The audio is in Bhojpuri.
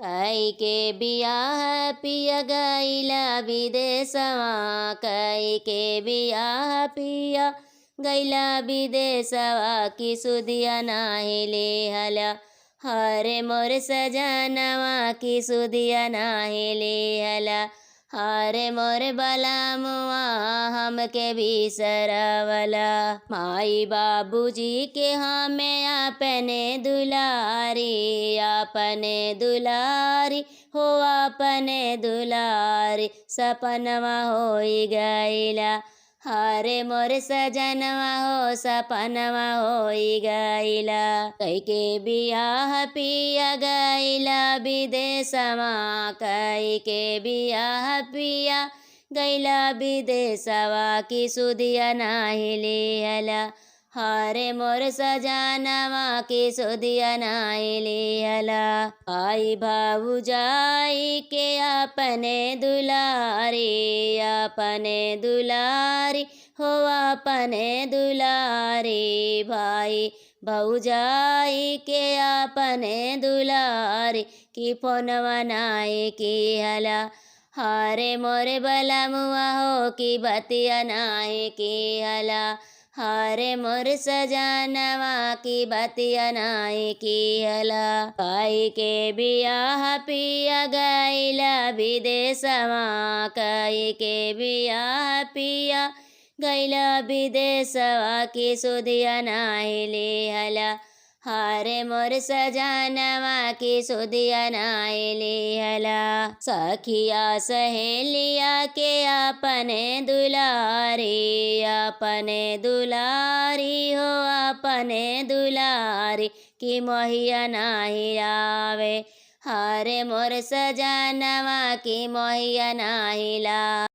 कई के बियाह पिया गईला विदेशवा, कई के बियाह पिया गईला विदेशवा, की सुदिया नाही लेहला हरे मोर सजनवा, की सुदिया नाही लेहला हरे मोर बलमुआ, हमके बिसरवला। माई बाबूजी के हमें अपने दुलारी, अपने दुलारी हो अपने दुलारी, सपनवा होई गईला हरे मोर सजनवा हो, सपनवा होई गईला। कई के बियाह पिया गईला विदेशवा, कई के बियाह पिया गईला विदेशवा, की सुदिया नाही लेहला हरे मोर सजनवा, की सुदिया नाही लेहला। आई भाऊजाई के अपने दुलारी, अपने दुलारी हो अपने दुलारी, भाई भौजाई के अपने दुलारी, की फोनवा नाई की हला हरे मोरे बलमुआ हो, की बतिया नाई की हला हरे मोर सजनवा, की बतिया नाई की हला। कई के बियाह पिया गईला विदेशवा, कई के बियाह पिया गईला विदेशवा, की सुदिया नाही लेहला हरे मोर सजनवा, की सुदिया नाही लेहला। सखिया सहेलिया के अपने दुलारी, अपने दुलारी हो अपने दुलारी, की मोहिया नाही आवे हरे मोर सजनवा, की मोहिया नाही ला।